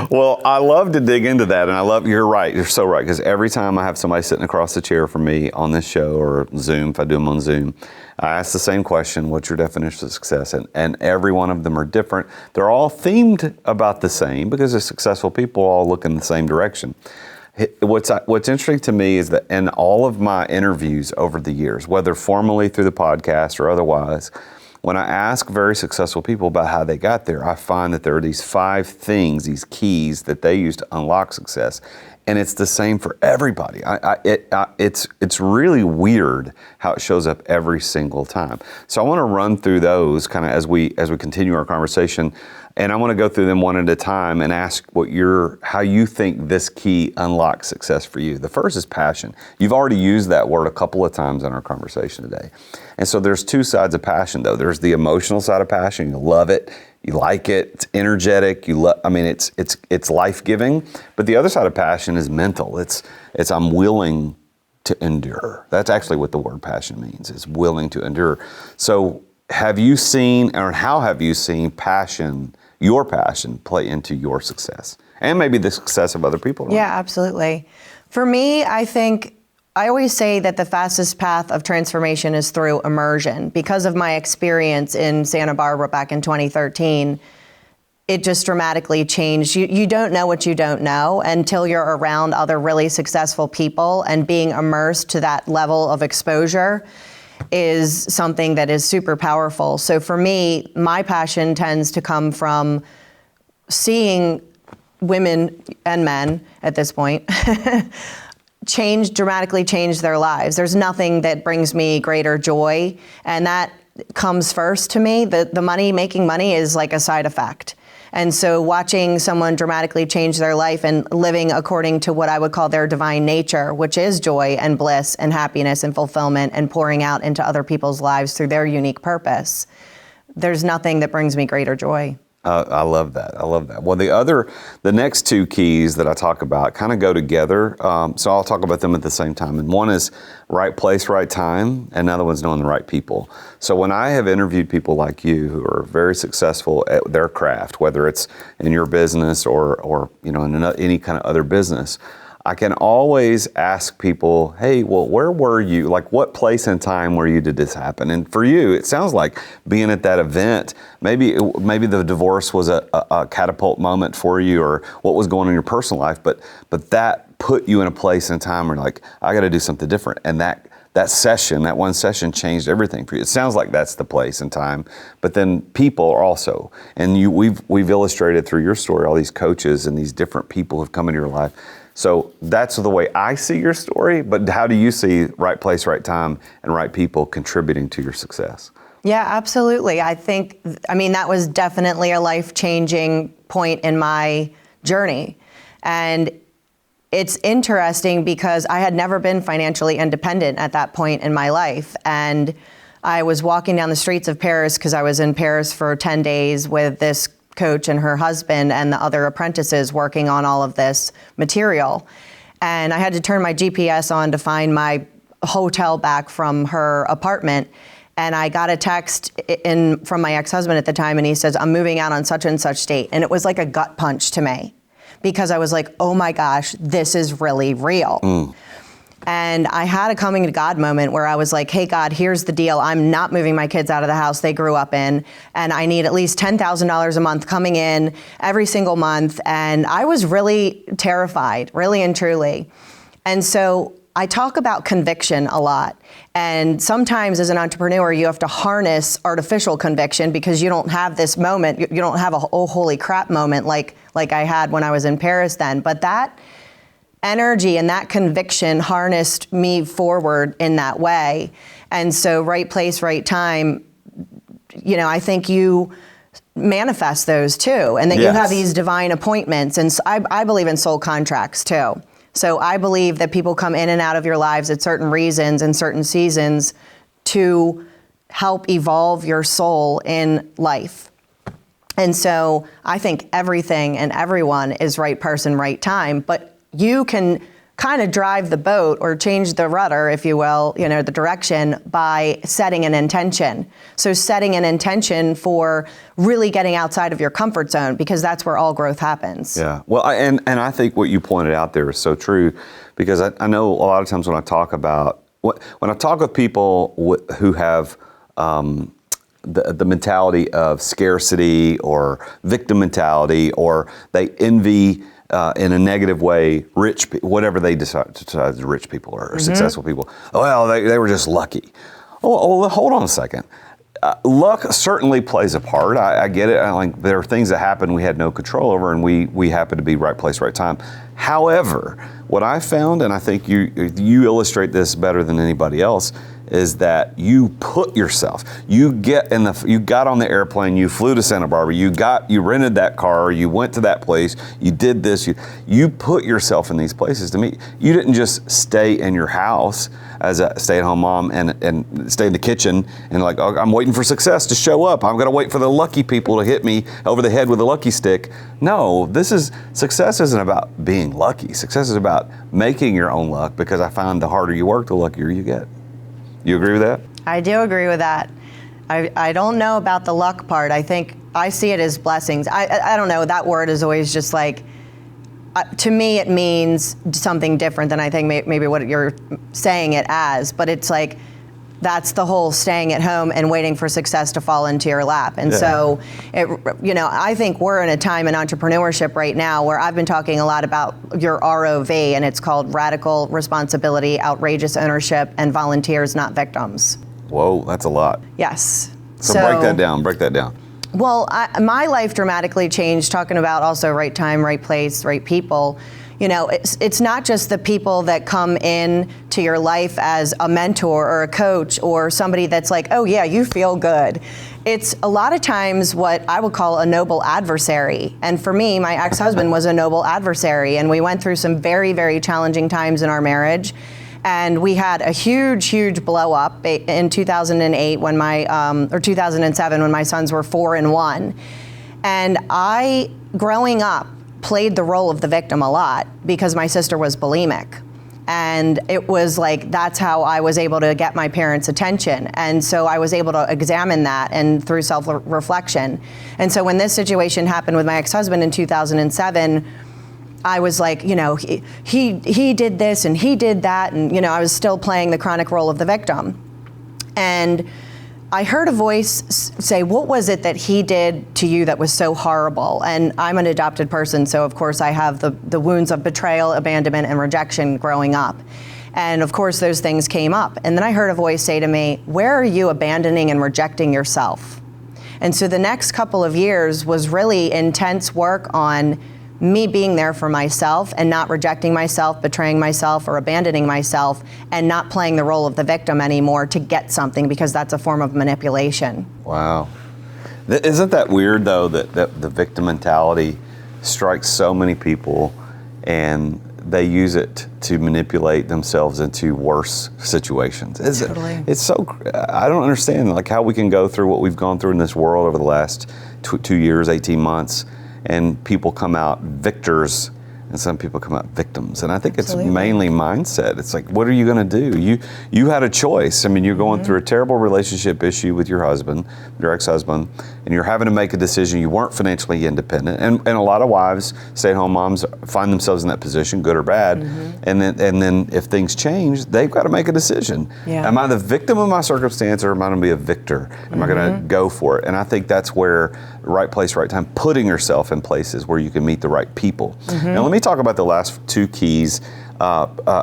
Well, I love to dig into that, and you're right, you're so right, because every time I have somebody sitting across the chair from me on this show or Zoom, if I do them on Zoom, I ask the same question, what's your definition of success? And every one of them are different. They're all themed about the same because they're successful people all look in the same direction. What's interesting to me is that in all of my interviews over the years, whether formally through the podcast or otherwise, when I ask very successful people about how they got there, I find that there are these 5 things, these keys that they use to unlock success. And it's the same for everybody. It's really weird how it shows up every single time. So I want to run through those kind of as we continue our conversation, and I want to go through them one at a time and ask how you think this key unlocks success for you. The first is passion. You've already used that word a couple of times in our conversation today. And so there's 2 sides of passion though. There's the emotional side of passion. You love it. You like it. It's energetic. It's life-giving. But the other side of passion is mental. It's I'm willing to endure. That's actually what the word passion means, is willing to endure. So have you seen, or how have you seen your passion play into your success? And maybe the success of other people? Yeah, absolutely. For me, I always say that the fastest path of transformation is through immersion. Because of my experience in Santa Barbara back in 2013, it just dramatically changed. You don't know what you don't know until you're around other really successful people, and being immersed to that level of exposure is something that is super powerful. So for me, my passion tends to come from seeing women and men at this point dramatically change their lives. There's nothing that brings me greater joy, and that comes first to me. Making money is like a side effect. And so watching someone dramatically change their life and living according to what I would call their divine nature, which is joy and bliss and happiness and fulfillment, and pouring out into other people's lives through their unique purpose, there's nothing that brings me greater joy. I love that. Well, the next 2 keys that I talk about kind of go together. So I'll talk about them at the same time. And one is right place, right time. And another one's knowing the right people. So when I have interviewed people like you who are very successful at their craft, whether it's in your business or in any kind of other business, I can always ask people, hey, well, where were you? Like, what place and time were you did this happen? And for you, it sounds like being at that event, maybe the divorce was a catapult moment for you, or what was going on in your personal life, but that put you in a place and time where you're like, I got to do something different. And that one session changed everything for you. It sounds like that's the place and time, but then people are also, and we've illustrated through your story, all these coaches and these different people have come into your life. So that's the way I see your story, but how do you see right place, right time, and right people contributing to your success? Yeah, absolutely. That was definitely a life-changing point in my journey. And it's interesting because I had never been financially independent at that point in my life. And I was walking down the streets of Paris because I was in Paris for 10 days with this coach and her husband and the other apprentices working on all of this material. And I had to turn my GPS on to find my hotel back from her apartment. And I got a text from my ex-husband at the time, and he says, I'm moving out on such and such date. And it was like a gut punch to me, because I was like, oh my gosh, this is really real. And I had a coming to God moment where I was like, hey, God, here's the deal. I'm not moving my kids out of the house they grew up in, and I need at least $10,000 a month coming in every single month. And I was really terrified, really and truly. And so I talk about conviction a lot. And sometimes as an entrepreneur, you have to harness artificial conviction because you don't have this moment. You don't have a oh, holy crap moment like I had when I was in Paris then. But that energy and that conviction harnessed me forward in that way. And so right place, right time, I think you manifest those too, and that you have these divine appointments. And so I believe in soul contracts too. So I believe that people come in and out of your lives at certain reasons and certain seasons to help evolve your soul in life. And so I think everything and everyone is right person, right time, but you can kind of drive the boat or change the rudder, if you will, the direction by setting an intention. So setting an intention for really getting outside of your comfort zone, because that's where all growth happens. Yeah. Well, and I think what you pointed out there is so true, because I know a lot of times when I talk with people who have the mentality of scarcity or victim mentality, or they envy in a negative way, whatever they decide rich people or successful people. Well, they were just lucky. Oh, well, hold on a second. Luck certainly plays a part. I get it. There are things that happen we had no control over, and we happen to be right place, right time. However, what I found, and I think you illustrate this better than anybody else, is that you put yourself. You got on the airplane. You flew to Santa Barbara. You rented that car. You went to that place. You did this. You put yourself in these places to meet. You didn't just stay in your house as a stay-at-home mom and stay in the kitchen and oh, I'm waiting for success to show up. I'm going to wait for the lucky people to hit me over the head with a lucky stick. No, success isn't about being lucky. Success is about making your own luck, because I find the harder you work, the luckier you get. You agree with that? I do agree with that. I don't know about the luck part. I think I see it as blessings. I don't know. That word is always just to me, it means something different than I think maybe what you're saying it as. But it's that's the whole staying at home and waiting for success to fall into your lap. And so, I think we're in a time in entrepreneurship right now where I've been talking a lot about your ROV, and it's called radical responsibility, outrageous ownership, and volunteers, not victims. Whoa, that's a lot. Yes. So break that down. Well, my life dramatically changed, talking about also right time, right place, right people. It's not just the people that come in to your life as a mentor or a coach or somebody that's oh yeah, you feel good. It's a lot of times what I would call a noble adversary. And for me, my ex-husband was a noble adversary, and we went through some very, very challenging times in our marriage. And we had a huge blow up in 2008 or 2007 when my sons were 4 and 1. And I, growing up, played the role of the victim a lot because my sister was bulimic. And it was that's how I was able to get my parents' attention. And so I was able to examine that and through self-reflection. And so when this situation happened with my ex-husband in 2007, I was he did this and he did that. And, I was still playing the chronic role of the victim. And I heard a voice say, what was it that he did to you that was so horrible? And I'm an adopted person, so of course I have the wounds of betrayal, abandonment, and rejection growing up. And of course those things came up. And then I heard a voice say to me, where are you abandoning and rejecting yourself? And so the next couple of years was really intense work on me being there for myself and not rejecting myself, betraying myself, or abandoning myself, and not playing the role of the victim anymore to get something, because that's a form of manipulation. Wow. Isn't that weird, though, that the victim mentality strikes so many people and they use it to manipulate themselves into worse situations? Totally. It's so, I don't understand how we can go through what we've gone through in this world over the last 2 years, 18 months, and people come out victors and some people come out victims. And I think it's mainly mindset. It's what are you going to do? You had a choice. I mean, you're going through a terrible relationship issue with your husband, your ex-husband, and you're having to make a decision. You weren't financially independent. And a lot of wives, stay-at-home moms, find themselves in that position, good or bad. And then if things change, they've got to make a decision. Yeah. Am I the victim of my circumstance, or am I going to be a victor? Am I going to go for it? And I think that's where right place, right time, putting yourself in places where you can meet the right people. Now, let me talk about the last 2 keys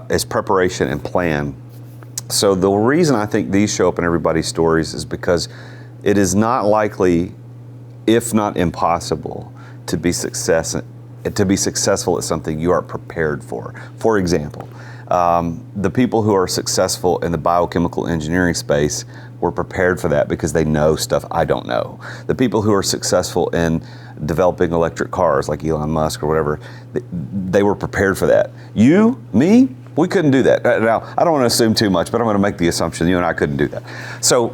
is preparation and plan. So the reason I think these show up in everybody's stories is because it is not likely, if not impossible, to be successful at something you are prepared for. For example, The people who are successful in the biochemical engineering space were prepared for that because they know stuff I don't know. The people who are successful in developing electric cars, like Elon Musk or whatever, they were prepared for that. You, me, we couldn't do that. Now, I don't want to assume too much, but I'm going to make the assumption you and I couldn't do that. So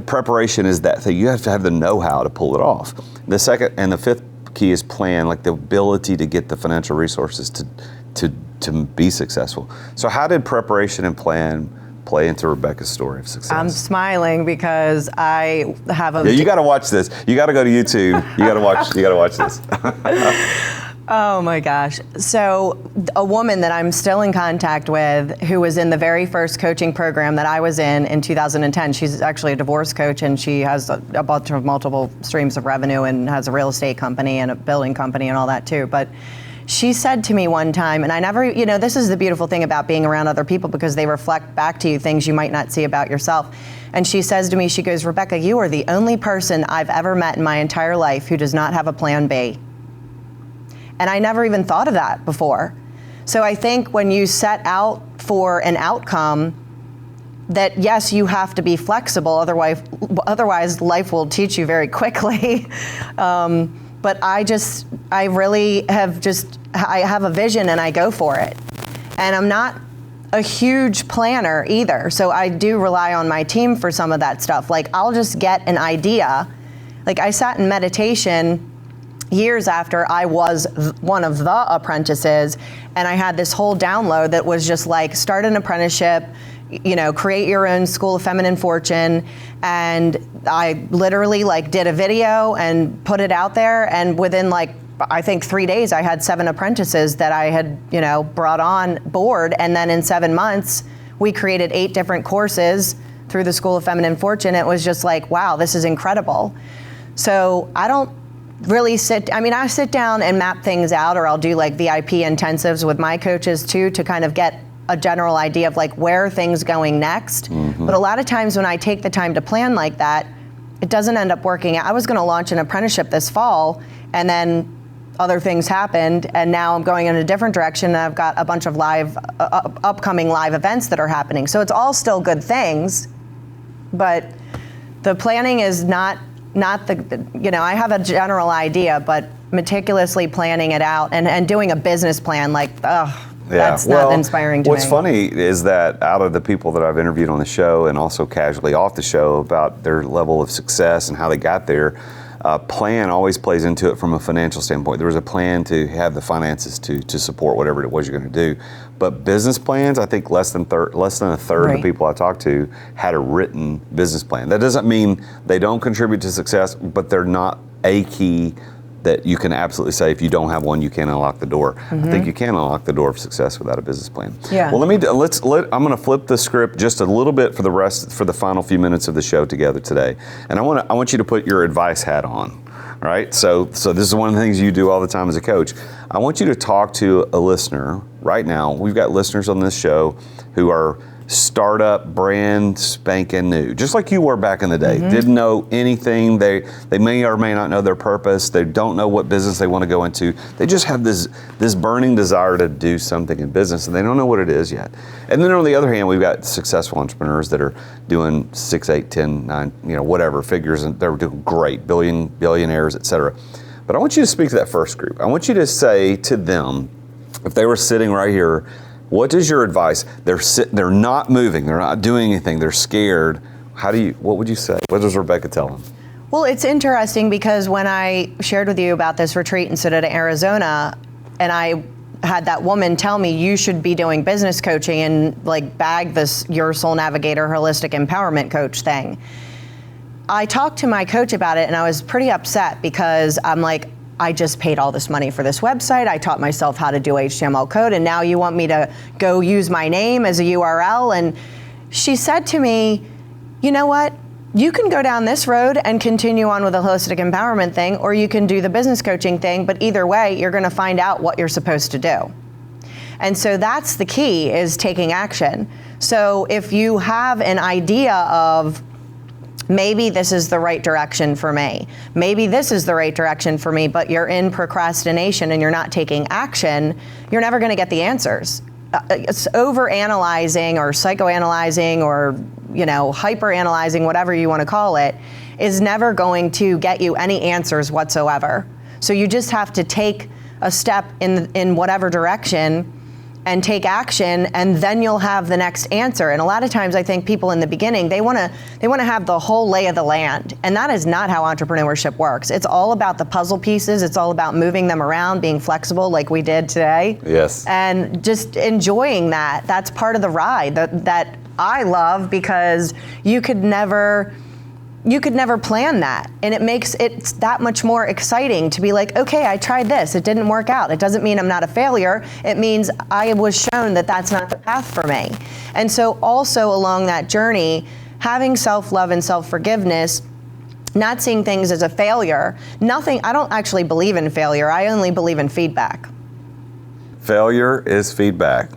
preparation is that thing. You have to have the know-how to pull it off. The second and the fifth key is plan, like the ability to get the financial resources to be successful. So how did preparation and plan play into Rebecca's story of success? I'm smiling because I have a... Yeah, you got to watch this. You got to go to YouTube. You got to watch this. Oh my gosh. So a woman that I'm still in contact with who was in the very first coaching program that I was in 2010, she's actually a divorce coach and she has a bunch of multiple streams of revenue and has a real estate company and a building company and all that too. But she said to me one time, and I never, this is the beautiful thing about being around other people because they reflect back to you things you might not see about yourself. And she says to me, she goes, Rebecca, you are the only person I've ever met in my entire life who does not have a plan B. And I never even thought of that before. So I think when you set out for an outcome, that yes, you have to be flexible, otherwise life will teach you very quickly. But I have a vision and I go for it. And I'm not a huge planner either. So I do rely on my team for some of that stuff. Like I'll just get an idea. Like I sat in meditation years after I was one of the apprentices, and I had this whole download that was just like, start an apprenticeship, create your own school of feminine fortune. And I literally did a video and put it out there. And within I think 3 days, I had 7 apprentices that I had, brought on board. And then in 7 months, we created 8 different courses through the School of Feminine Fortune. It was just like, wow, this is incredible. So I don't really I sit down and map things out, or I'll do VIP intensives with my coaches too, to kind of get a general idea of where are things going next. Mm-hmm. But a lot of times when I take the time to plan like that, it doesn't end up working out. I was going to launch an apprenticeship this fall, and then other things happened, and now I'm going in a different direction, and I've got a bunch of upcoming live events that are happening. So it's all still good things, but the planning is not the, I have a general idea, but meticulously planning it out and doing a business plan, that's not inspiring to me. What's funny is that out of the people that I've interviewed on the show and also casually off the show about their level of success and how they got there, plan always plays into it from a financial standpoint. There was a plan to have the finances to support whatever it was you're going to do. But business plans, I think less than a third right. of the people I talked to had a written business plan. That doesn't mean they don't contribute to success, but they're not a key that you can absolutely say if you don't have one, you can't unlock the door. Mm-hmm. I think you can unlock the door of success without a business plan. Yeah. Well, I'm going to flip the script just a little bit for the final few minutes of the show together today, and I want you to put your advice hat on. All right. So this is one of the things you do all the time as a coach. I want you to talk to a listener right now. We've got listeners on this show who are startup, brand spanking new, just like you were back in the day. Mm-hmm. Didn't know anything. They may or may not know their purpose. They don't know what business they want to go into. They just have this burning desire to do something in business, and they don't know what it is yet. And then on the other hand, we've got successful entrepreneurs that are doing 6, 8, 10, 9, whatever figures, and they're doing great, billionaires, et cetera. But I want you to speak to that first group. I want you to say to them, if they were sitting right here, what is your advice? They're not moving. They're not doing anything. They're scared. What would you say? What does Rebecca tell them? Well, it's interesting because when I shared with you about this retreat in Sedona, Arizona, and I had that woman tell me you should be doing business coaching and bag this Your Soul Navigator holistic empowerment coach thing. I talked to my coach about it and I was pretty upset because I'm like, I just paid all this money for this website. I taught myself how to do HTML code, and now you want me to go use my name as a URL? And she said to me, you know what? You can go down this road and continue on with the holistic empowerment thing, or you can do the business coaching thing, but either way, you're going to find out what you're supposed to do. And so that's the key, is taking action. So if you have an idea of, maybe this is the right direction for me, maybe this is the right direction for me, but you're in procrastination and you're not taking action, you're never going to get the answers. overanalyzing or psychoanalyzing or, hyperanalyzing, whatever you want to call it, is never going to get you any answers whatsoever. So you just have to take a step in whatever direction and take action, and then you'll have the next answer. And a lot of times I think people in the beginning, they want to have the whole lay of the land. And that is not how entrepreneurship works. It's all about the puzzle pieces. It's all about moving them around, being flexible like we did today. Yes. And just enjoying that. That's part of the ride that I love, because you could never plan that. And it makes it that much more exciting to be like, okay, I tried this, it didn't work out. It doesn't mean I'm not a failure. It means I was shown that that's not the path for me. And so also along that journey, having self-love and self-forgiveness, not seeing things as a failure, I don't actually believe in failure. I only believe in feedback. Failure is feedback.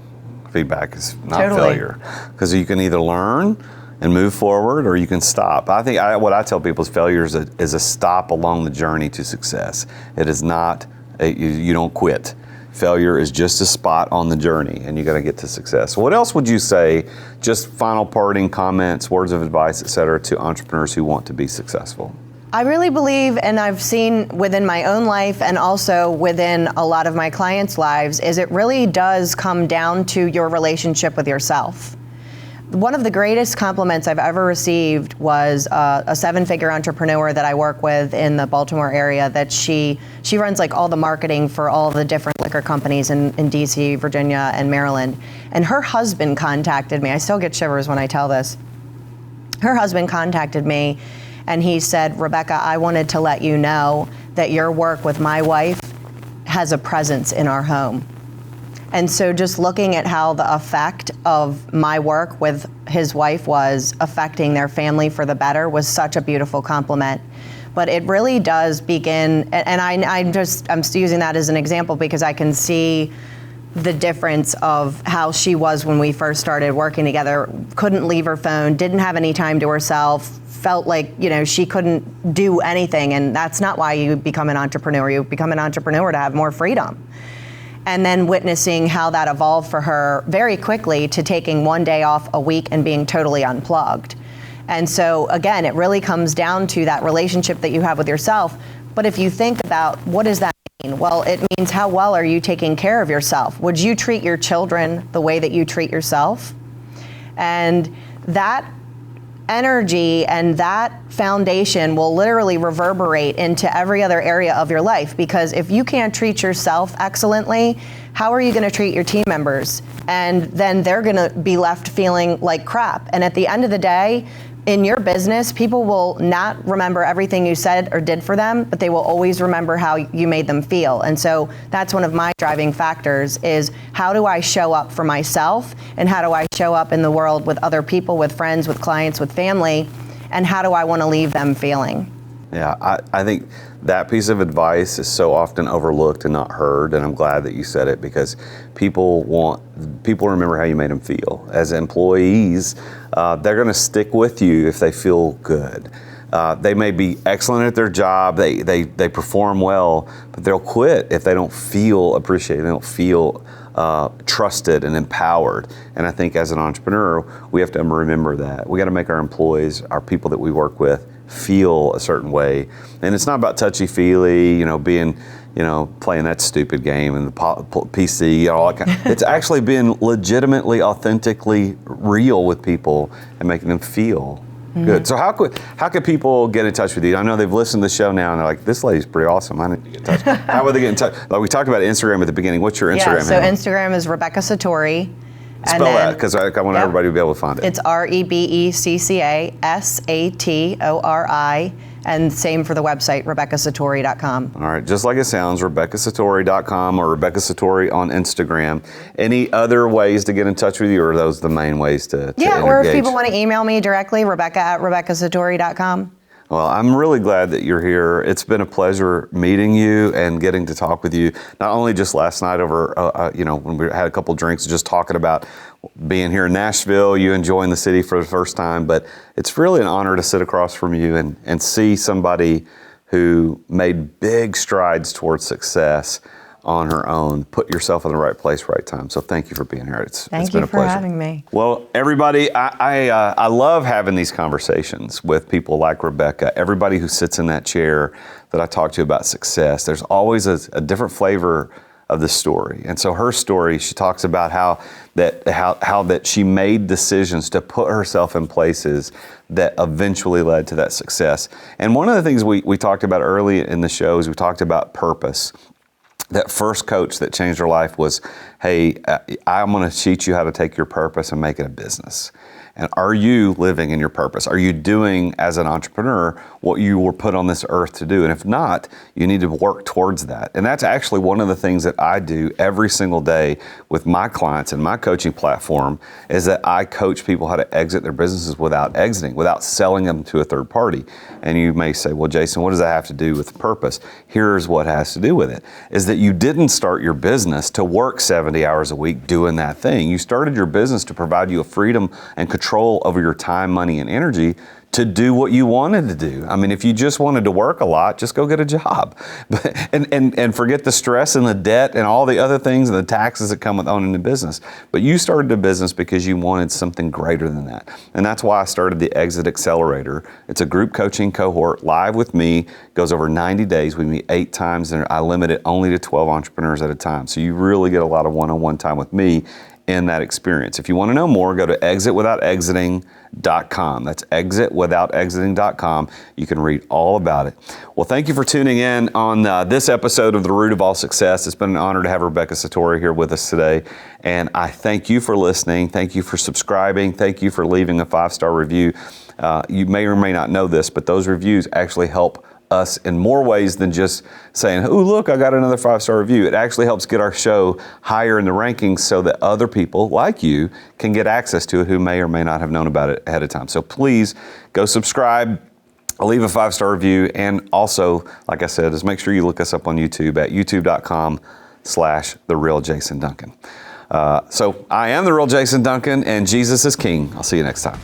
Feedback is not failure. Because you can either learn and move forward, or you can stop. I think what I tell people is failure is a stop along the journey to success. It is not, you don't quit. Failure is just a spot on the journey, and you got to get to success. What else would you say, just final parting comments, words of advice, et cetera, to entrepreneurs who want to be successful? I really believe, and I've seen within my own life and also within a lot of my clients' lives, is it really does come down to your relationship with yourself. One of the greatest compliments I've ever received was a seven-figure entrepreneur that I work with in the Baltimore area, that she runs like all the marketing for all the different liquor companies in DC, Virginia, and Maryland. And her husband contacted me. I still get shivers when I tell this. Her husband contacted me and he said, Rebecca, I wanted to let you know that your work with my wife has a presence in our home. And so just looking at how the effect of my work with his wife was affecting their family for the better was such a beautiful compliment. But it really does begin, and I'm using that as an example because I can see the difference of how she was when we first started working together. Couldn't leave her phone, didn't have any time to herself, felt like, she couldn't do anything. And that's not why you become an entrepreneur. You become an entrepreneur to have more freedom. And then witnessing how that evolved for her very quickly to taking one day off a week and being totally unplugged. And so again, it really comes down to that relationship that you have with yourself. But if you think about what does that mean? Well, it means how well are you taking care of yourself? Would you treat your children the way that you treat yourself? And that energy and that foundation will literally reverberate into every other area of your life, because if you can't treat yourself excellently, how are you going to treat your team members? And then they're going to be left feeling like crap. And at the end of the day, in your business, people will not remember everything you said or did for them, but they will always remember how you made them feel. And so that's one of my driving factors, is how do I show up for myself, and how do I show up in the world with other people, with friends, with clients, with family, and how do I want to leave them feeling? Yeah, I think that piece of advice is so often overlooked and not heard, and I'm glad that you said it, because people remember how you made them feel. As employees, they're going to stick with you if they feel good. They may be excellent at their job, they perform well, but they'll quit if they don't feel appreciated, they don't feel trusted and empowered. And I think as an entrepreneur, we have to remember that. We got to make our employees, our people that we work with, feel a certain way. And it's not about touchy-feely, being, playing that stupid game and the PC, all that kind. It's actually being legitimately, authentically real with people and making them feel good. So how could people get in touch with you? I know they've listened to the show now and they're like, this lady's pretty awesome. I need to get in touch. How would they get in touch? Like we talked about Instagram at the beginning. What's your Instagram handle? handle? Instagram is Rebecca Satori. Spell that, because I want everybody to be able to find it. It's RebeccaSatori, and same for the website, RebeccaSatori.com. All right, just like it sounds, RebeccaSatori.com or Rebecca Satori on Instagram. Any other ways to get in touch with you, or are those the main ways to or if people want to email me directly, Rebecca@RebeccaSatori.com. Well, I'm really glad that you're here. It's been a pleasure meeting you and getting to talk with you. Not only just last night over, when we had a couple drinks, just talking about being here in Nashville, you enjoying the city for the first time, but it's really an honor to sit across from you and see somebody who made big strides towards success on her own. Put yourself in the right place, right time. So thank you for being here. It's Thank been you a for pleasure. having me. Well, everybody, I love having these conversations with people like Rebecca. Everybody who sits in that chair that I talk to about success, there's always a different flavor of the story. And so her story, she talks about how that she made decisions to put herself in places that eventually led to that success. And one of the things we talked about early in the show is we talked about purpose. That first coach that changed her life was, hey, I'm going to teach you how to take your purpose and make it a business. And are you living in your purpose? Are you doing, as an entrepreneur, what you were put on this earth to do? And if not, you need to work towards that. And that's actually one of the things that I do every single day with my clients and my coaching platform, is that I coach people how to exit their businesses without exiting, without selling them to a third party. And you may say, well, Jason, what does that have to do with purpose? Here's what has to do with it, is that you didn't start your business to work 70 hours a week doing that thing. You started your business to provide you a freedom and control over your time, money, and energy to do what you wanted to do. I mean, if you just wanted to work a lot, just go get a job and forget the stress and the debt and all the other things and the taxes that come with owning a business. But you started a business because you wanted something greater than that. And that's why I started the Exit Accelerator. It's a group coaching cohort live with me, goes over 90 days. We meet 8 times, and I limit it only to 12 entrepreneurs at a time. So you really get a lot of one-on-one time with me in that experience. If you want to know more, go to exitwithoutexiting.com. That's exitwithoutexiting.com. You can read all about it. Well, thank you for tuning in on this episode of The Root of All Success. It's been an honor to have Rebecca Satori here with us today. And I thank you for listening. Thank you for subscribing. Thank you for leaving a 5-star review. You may or may not know this, but those reviews actually help us in more ways than just saying, oh, look, I got another 5-star review. It actually helps get our show higher in the rankings so that other people like you can get access to it who may or may not have known about it ahead of time. So please go subscribe, leave a 5-star review, and also, like I said, is make sure you look us up on YouTube at youtube.com/TheRealJasonDuncan. So I am The Real Jason Duncan, and Jesus is King. I'll see you next time.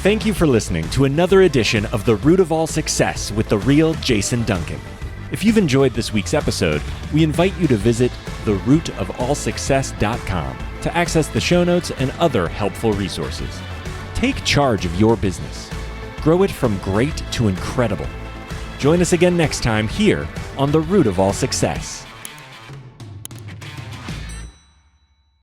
Thank you for listening to another edition of The Root of All Success with the real Jason Duncan. If you've enjoyed this week's episode, we invite you to visit therootofallsuccess.com to access the show notes and other helpful resources. Take charge of your business. Grow it from great to incredible. Join us again next time here on The Root of All Success.